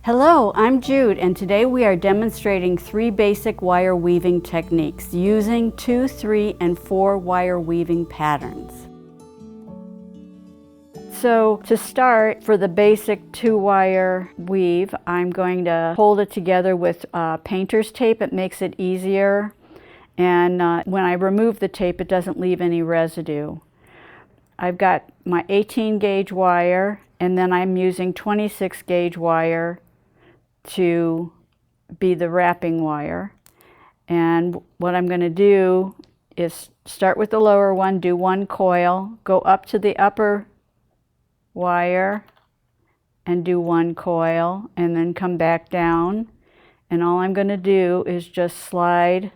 Hello, I'm Jude, and today we are demonstrating 3 basic wire weaving techniques using 2, 3, and 4 wire weaving patterns. So to start, for the basic 2-wire weave, I'm going to hold it together with painter's tape. It makes it easier, and when I remove the tape, it doesn't leave any residue. I've got my 18 gauge wire, and then I'm using 26 gauge wire to be the wrapping wire. And what I'm going to do is start with the lower one, do 1 coil, go up to the upper wire and do 1 coil, and then come back down. And all I'm going to do is just slide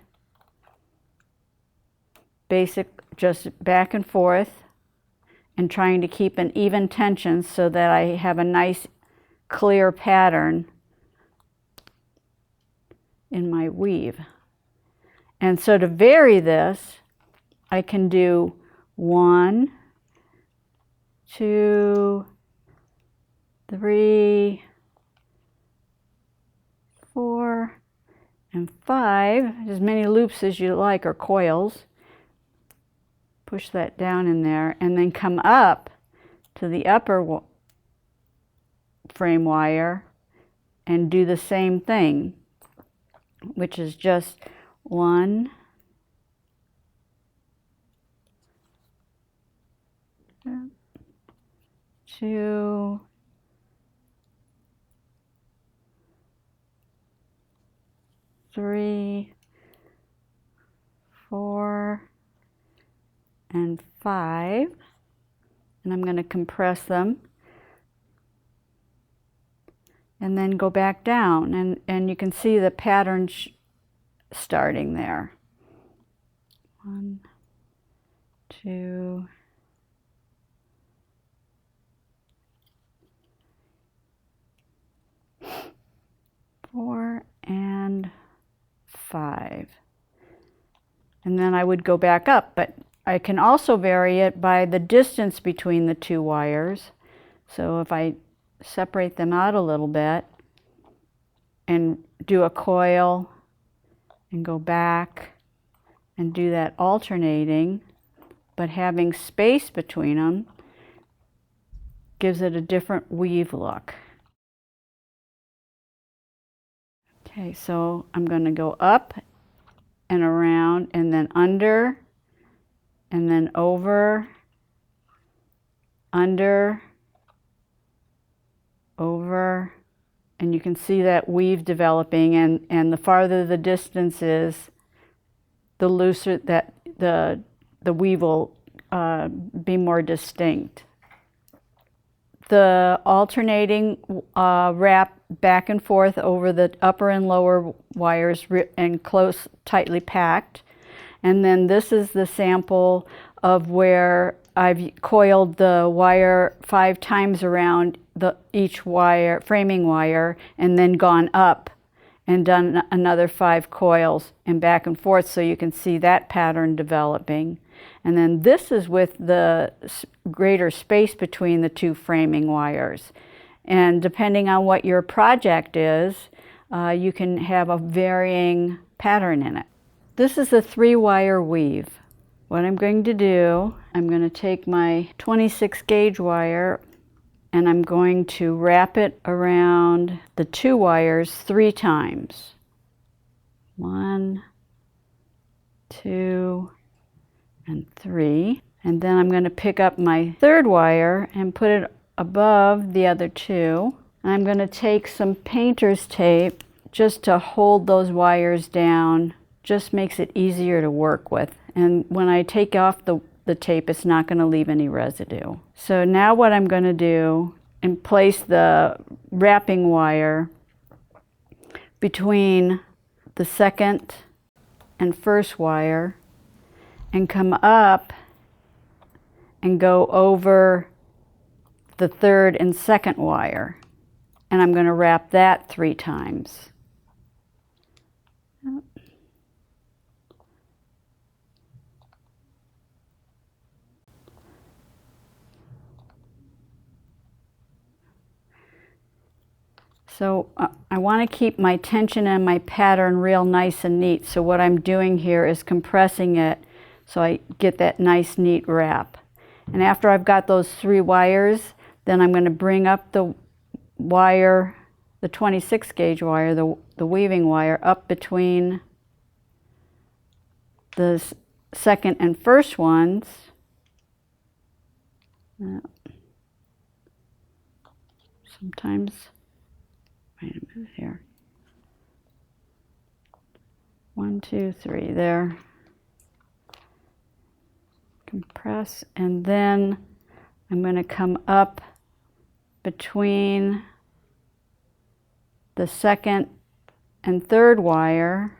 just back and forth, and trying to keep an even tension so that I have a nice clear pattern in my weave. And so to vary this, I can do 1, 2, 3, 4, and 5, as many loops as you like, or coils. Push that down in there, and then come up to the upper frame wire and do the same thing, which is just 1, 2, 3, 4, and 5, and I'm going to compress them and then go back down, and you can see the pattern starting there. 1, 2, 4, and 5. And then I would go back up, but I can also vary it by the distance between the 2 wires. So if I separate them out a little bit and do a coil and go back and do that alternating, but having space between them gives it a different weave look. Okay, so I'm going to go up and around, and then under, and then over, under, over, and you can see that weave developing, and the farther the distance is, the looser that the weave will be more distinct. The alternating wrap back and forth over the upper and lower wires and close, tightly packed. And then this is the sample of where I've coiled the wire 5 times around each wire, framing wire, and then gone up and done another 5 coils and back and forth, so you can see that pattern developing. And then this is with the greater space between the 2 framing wires. And depending on what your project is, you can have a varying pattern in it. This is a 3-wire weave. What I'm going to do, I'm going to take my 26 gauge wire and I'm going to wrap it around the 2 wires 3 times. 1, 2, and 3. And then I'm going to pick up my 3rd wire and put it above the other 2. And I'm going to take some painter's tape just to hold those wires down. Just makes it easier to work with. And when I take off the tape, it's not going to leave any residue. So now what I'm going to do is place the wrapping wire between the 2nd and 1st wire and come up and go over the 3rd and 2nd wire. And I'm going to wrap that 3 times. So I want to keep my tension and my pattern real nice and neat. So what I'm doing here is compressing it so I get that nice neat wrap. And after I've got those 3 wires, then I'm going to bring up the wire, the 26 gauge wire, the weaving wire, up between the second and first ones. Sometimes, wait a minute here. 1, 2, 3, there. Compress, and then I'm going to come up between the second and third wire,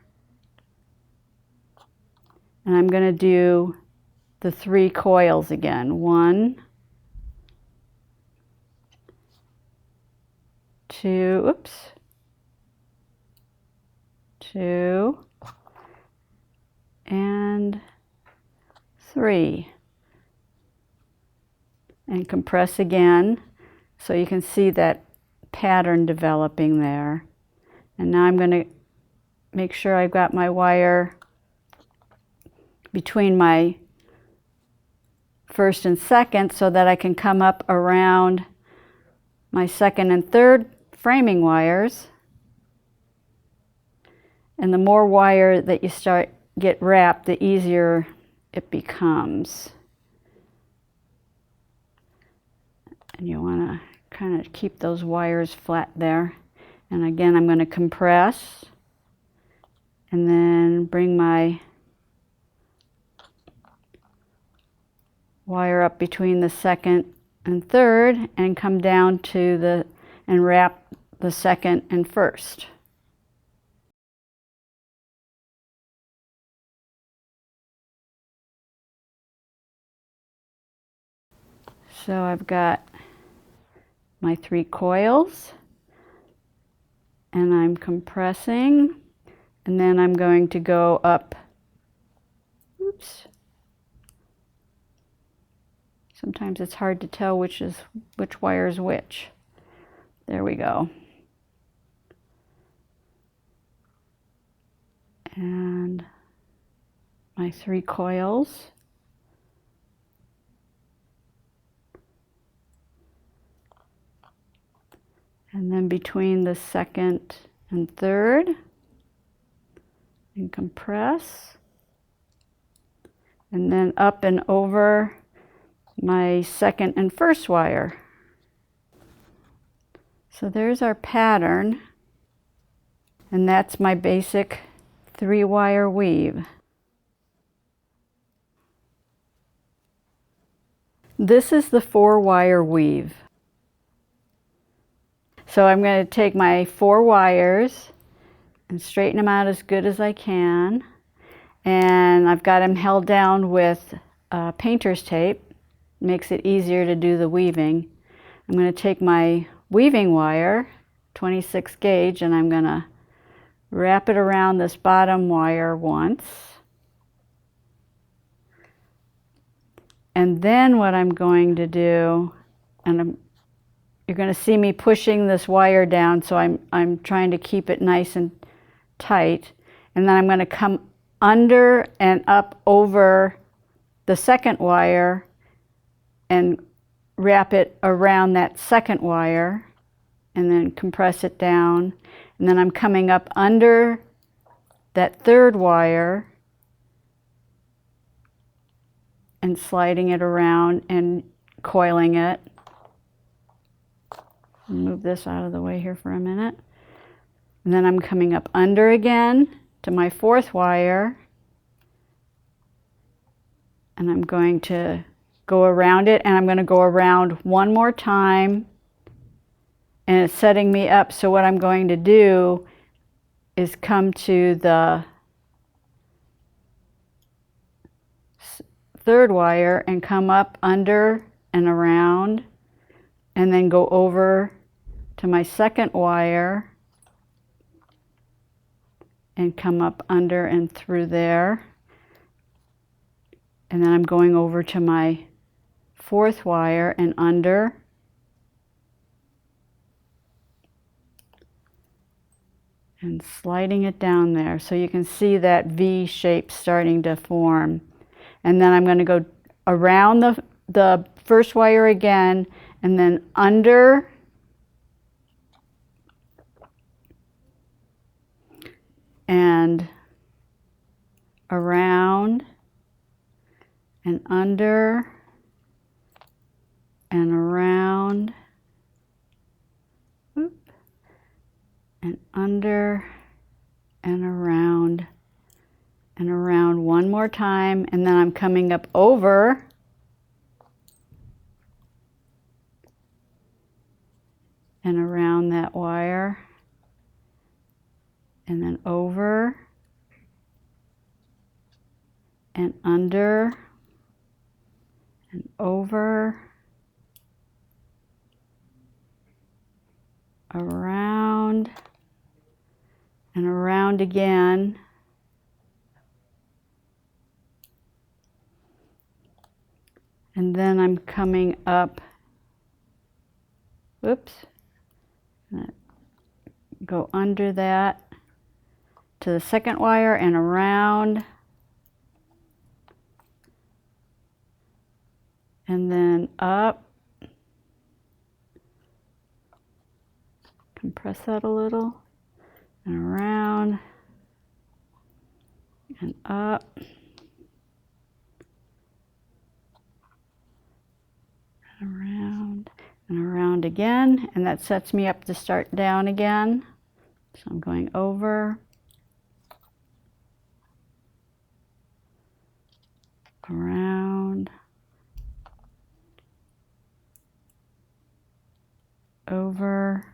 and I'm going to do the 3 coils again. 1, 2, oops, 2, and 3, and compress again so you can see that pattern developing there. And now I'm going to make sure I've got my wire between my first and second so that I can come up around my second and third framing wires. And the more wire that you get wrapped, the easier it becomes. And you want to kind of keep those wires flat there. And again, I'm going to compress and then bring my wire up between the second and third and come down to and wrap the second and first. So I've got my 3 coils, and I'm compressing, and then I'm going to go up, oops, sometimes it's hard to tell which wire is which. There we go. And my 3 coils. And then between the second and third, and compress, and then up and over my second and first wire. So there's our pattern, and that's my basic 3-wire weave. This is the 4-wire weave. So I'm going to take my 4 wires and straighten them out as good as I can. And I've got them held down with painter's tape. Makes it easier to do the weaving. I'm going to take my weaving wire, 26 gauge, and I'm going to wrap it around this bottom wire once. And then what I'm going to do, and you're going to see me pushing this wire down, so I'm trying to keep it nice and tight. And then I'm going to come under and up over the second wire and wrap it around that second wire and then compress it down. And then I'm coming up under that third wire and sliding it around and coiling it. Move this out of the way here for a minute. And then I'm coming up under again to my 4th wire, and I'm going to go around it, and I'm going to go around one more time, and it's setting me up. So what I'm going to do is come to the 3rd wire and come up under and around, and then go over to my 2nd wire and come up under and through there. And then I'm going over to my 4th wire and under. and sliding it down there so you can see that V shape starting to form. And then I'm going to go around the first wire again, and then under, and around, and under, and around, and under, and around, and around one more time, and then I'm coming up over, and around that wire, and then over, and under, and over, around, and around again, and then I'm coming up, whoops, go under that to the second wire and around, and then up, compress that a little, and around, and up, and around, and around again, and that sets me up to start down again. So I'm going over, around, over,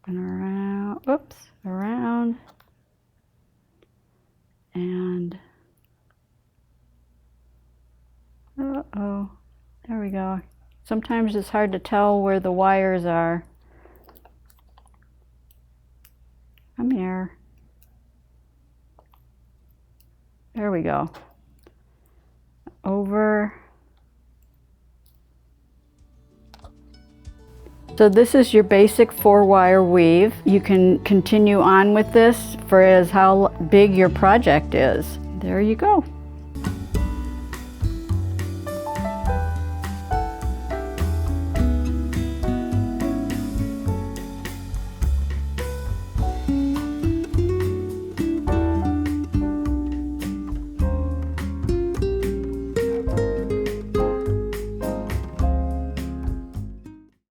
and around, oops, around, and uh-oh, there we go. Sometimes it's hard to tell where the wires are. Come here. There we go. Over. So this is your basic 4-wire weave. You can continue on with this for how big your project is. There you go.